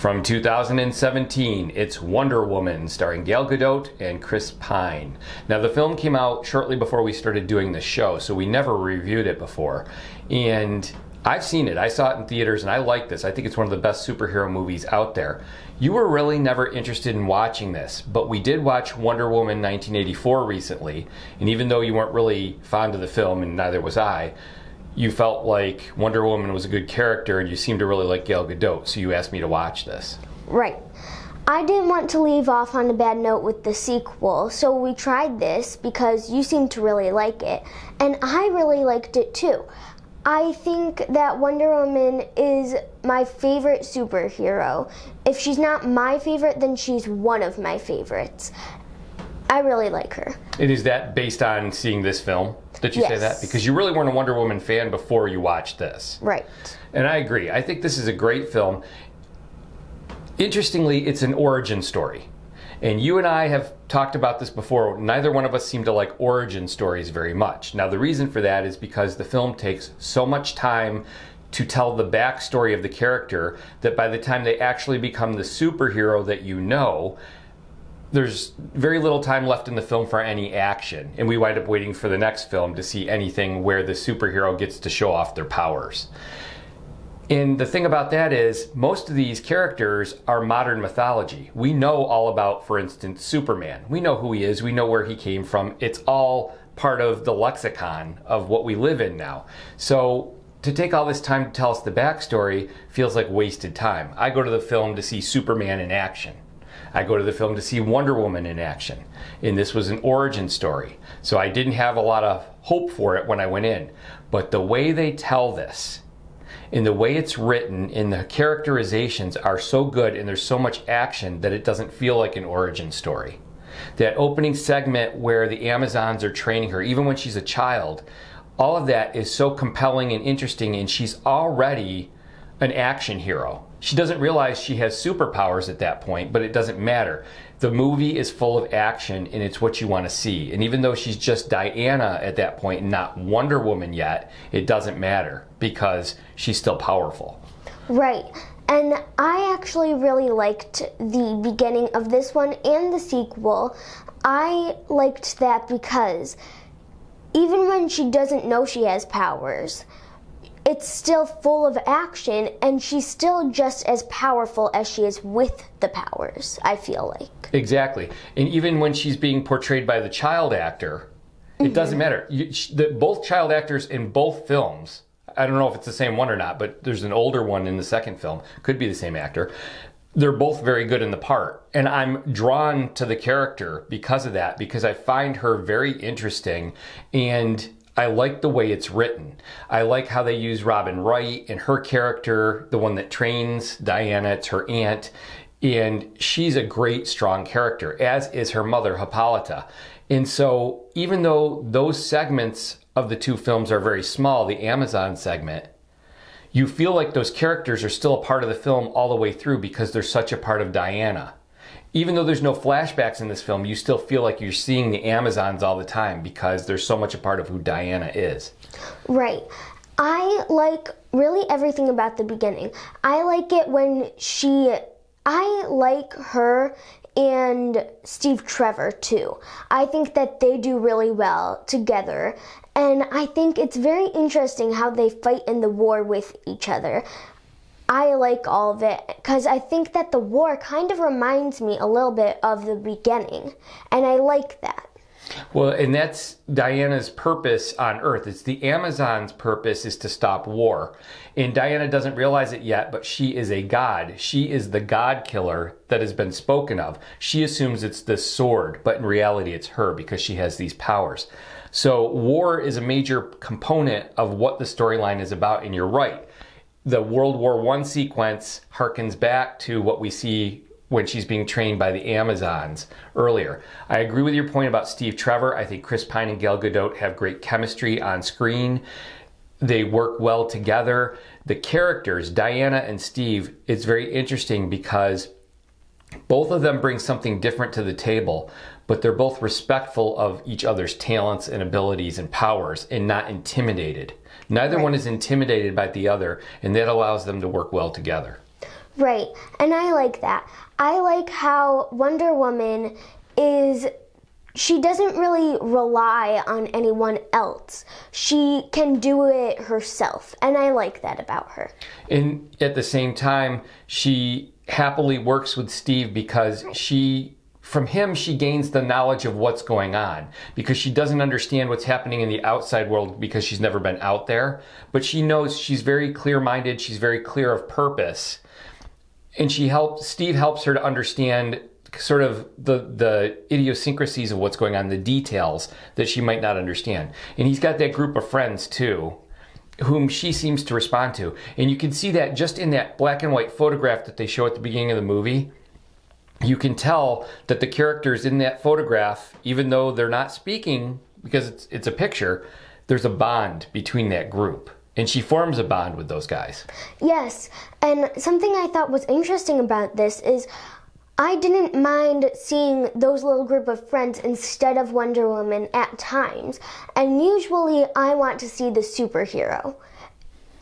From 2017, it's Wonder Woman, starring Gal Gadot and Chris Pine. Now, the film came out shortly before we started doing the show, so we never reviewed it before. And I've seen it. I saw it in theaters, and I like this. I think it's one of the best superhero movies out there. You were really never interested in watching this, but we did watch Wonder Woman 1984 recently, and even though you weren't really fond of the film, and neither was I, you felt like Wonder Woman was a good character, and you seemed to really like Gal Gadot, so you asked me to watch this. Right. I didn't want to leave off on a bad note with the sequel, so we tried this because you seemed to really like it, and I really liked it too. I think that Wonder Woman is my favorite superhero. If she's not my favorite, then she's one of my favorites. I really like her. And is that based on seeing this film that you say that? Because you really weren't a Wonder Woman fan before you watched this. Right. And I agree. I think this is a great film. Interestingly, it's an origin story. And you and I have talked about this before. Neither one of us seem to like origin stories very much. Now, the reason for that is because the film takes so much time to tell the backstory of the character that by the time they actually become the superhero that you know, there's very little time left in the film for any action. And we wind up waiting for the next film to see anything where the superhero gets to show off their powers. And the thing about that is, most of these characters are modern mythology. We know all about, for instance, Superman. We know who he is, we know where he came from. It's all part of the lexicon of what we live in now. So to take all this time to tell us the backstory feels like wasted time. I go to the film to see Superman in action. I go to the film to see Wonder Woman in action. And this was an origin story. So I didn't have a lot of hope for it when I went in. But the way they tell this, and the way it's written, and the characterizations are so good, and there's so much action that it doesn't feel like an origin story. That opening segment where the Amazons are training her, even when she's a child, all of that is so compelling and interesting, and she's already an action hero. She doesn't realize she has superpowers at that point, but it doesn't matter. The movie is full of action, and it's what you want to see. And even though she's just Diana at that point and not Wonder Woman yet, it doesn't matter because she's still powerful. Right. And I actually really liked the beginning of this one and the sequel. I liked that because even when she doesn't know she has powers, it's still full of action, and she's still just as powerful as she is with the powers, I feel like. Exactly. And even when she's being portrayed by the child actor, it doesn't matter. Both child actors in both films, I don't know if it's the same one or not, but there's an older one in the second film, could be the same actor. They're both very good in the part. And I'm drawn to the character because of that, because I find her very interesting, and I like the way it's written. I like how they use Robin Wright and her character, the one that trains Diana, it's her aunt, and she's a great, strong character, as is her mother, Hippolyta. And so even though those segments of the two films are very small, the Amazon segment, you feel like those characters are still a part of the film all the way through because they're such a part of Diana. Even though there's no flashbacks in this film, you still feel like you're seeing the Amazons all the time because they're so much a part of who Diana is. Right. I like really everything about the beginning. I like it when I like her and Steve Trevor too. I think that they do really well together. And I think it's very interesting how they fight in the war with each other. I like all of it because I think that the war kind of reminds me a little bit of the beginning, and I like that. Well, and that's Diana's purpose on Earth. It's the Amazons' purpose is to stop war. And Diana doesn't realize it yet, but she is a god. She is the god killer that has been spoken of. She assumes it's the sword, but in reality it's her because she has these powers. So war is a major component of what the storyline is about, and you're right. The World War I sequence harkens back to what we see when she's being trained by the Amazons earlier. I agree with your point about Steve Trevor. I think Chris Pine and Gal Gadot have great chemistry on screen. They work well together. The characters, Diana and Steve, it's very interesting because both of them bring something different to the table, but they're both respectful of each other's talents and abilities and powers and not intimidated. Neither one is intimidated by the other, and that allows them to work well together. Right, and I like that. I like how Wonder Woman she doesn't really rely on anyone else. She can do it herself, and I like that about her. And at the same time, she happily works with Steve because from him, she gains the knowledge of what's going on, because she doesn't understand what's happening in the outside world because she's never been out there. But she knows, she's very clear-minded, she's very clear of purpose. And Steve helps her to understand sort of the idiosyncrasies of what's going on, the details that she might not understand. And he's got that group of friends too, whom she seems to respond to. And you can see that just in that black and white photograph that they show at the beginning of the movie. You can tell that the characters in that photograph, even though they're not speaking because it's a picture, there's a bond between that group. And she forms a bond with those guys. Yes, and something I thought was interesting about this is I didn't mind seeing those little group of friends instead of Wonder Woman at times. And usually I want to see the superhero.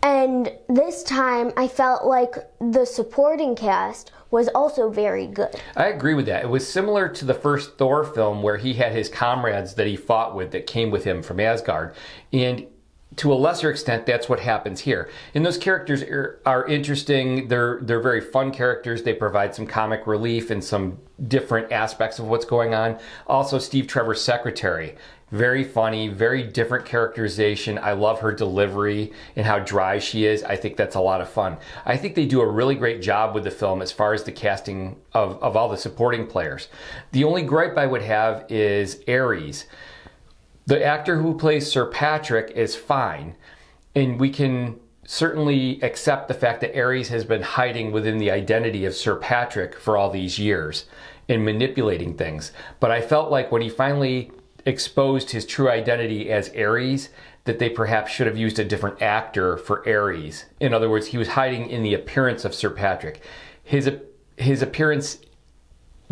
And this time I felt like the supporting cast was also very good. I agree with that. It was similar to the first Thor film where he had his comrades that he fought with that came with him from Asgard. And to a lesser extent, that's what happens here. And those characters are interesting. They're very fun characters. They provide some comic relief and some different aspects of what's going on. Also, Steve Trevor's secretary. Very funny, very different characterization. I love her delivery and how dry she is. I think that's a lot of fun. I think they do a really great job with the film as far as the casting of all the supporting players. The only gripe I would have is Ares. The actor who plays Sir Patrick is fine, and we can certainly accept the fact that Ares has been hiding within the identity of Sir Patrick for all these years and manipulating things. But I felt like when he finally exposed his true identity as Ares, that they perhaps should have used a different actor for Ares. In other words, he was hiding in the appearance of Sir Patrick. His appearance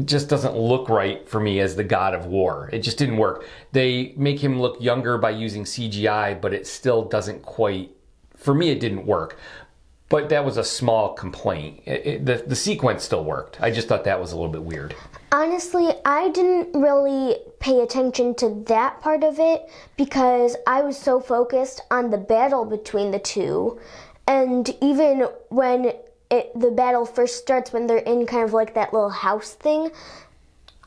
just doesn't look right for me as the god of war. It just didn't work. They make him look younger by using CGI, but it still doesn't quite, for me it didn't work. But that was a small complaint. The sequence still worked. I just thought that was a little bit weird. Honestly, I didn't really pay attention to that part of it because I was so focused on the battle between the two. And even when the battle first starts, when they're in kind of like that little house thing,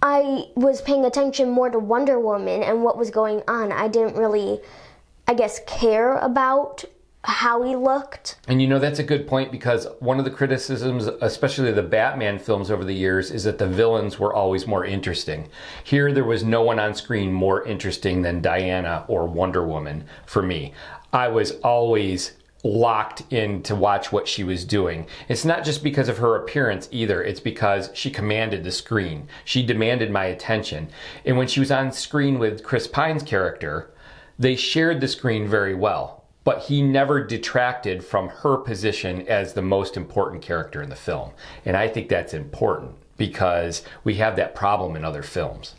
I was paying attention more to Wonder Woman and what was going on. I didn't really, I guess, care about how he looked. And you know, that's a good point, because one of the criticisms, especially the Batman films over the years, is that the villains were always more interesting. Here, there was no one on screen more interesting than Diana or Wonder Woman for me. I was always locked in to watch what she was doing. It's not just because of her appearance either. It's because she commanded the screen. She demanded my attention. And when she was on screen with Chris Pine's character, they shared the screen very well. But he never detracted from her position as the most important character in the film. And I think that's important because we have that problem in other films.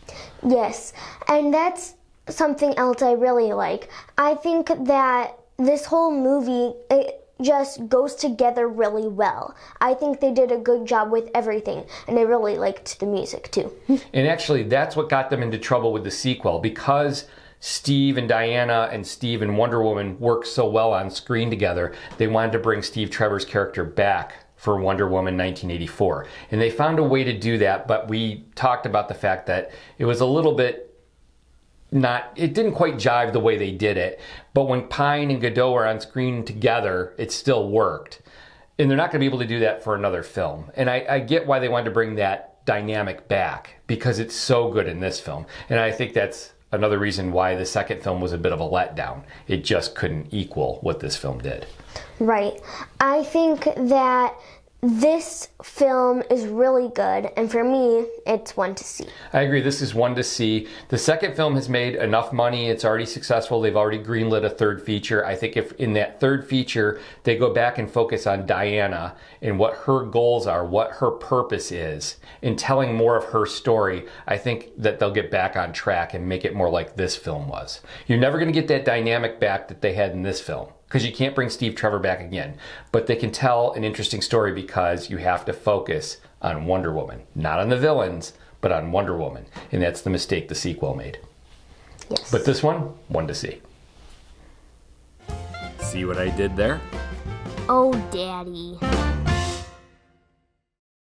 Yes, and that's something else I really like. I think that this whole movie, it just goes together really well. I think they did a good job with everything, and I really liked the music too. And actually, that's what got them into trouble with the sequel, because Steve and Diana and Steve and Wonder Woman work so well on screen together. They wanted to bring Steve Trevor's character back for Wonder Woman 1984. And they found a way to do that, but we talked about the fact that it was a little bit it didn't quite jive the way they did it. But when Pine and Gadot are on screen together, it still worked. And they're not going to be able to do that for another film. And I get why they wanted to bring that dynamic back, because it's so good in this film. And I think that's another reason why the second film was a bit of a letdown. It just couldn't equal what this film did. Right. I think that this film is really good, and for me, it's one to see. I agree. This is one to see. The second film has made enough money. It's already successful. They've already greenlit a third feature. I think if in that third feature, they go back and focus on Diana and what her goals are, what her purpose is, and telling more of her story, I think that they'll get back on track and make it more like this film was. You're never going to get that dynamic back that they had in this film. because you can't bring Steve Trevor back again. But they can tell an interesting story because you have to focus on Wonder Woman, not on the villains, but on Wonder Woman. And that's the mistake the sequel made. Yes. But this one to see. See what I did there? Oh, Daddy.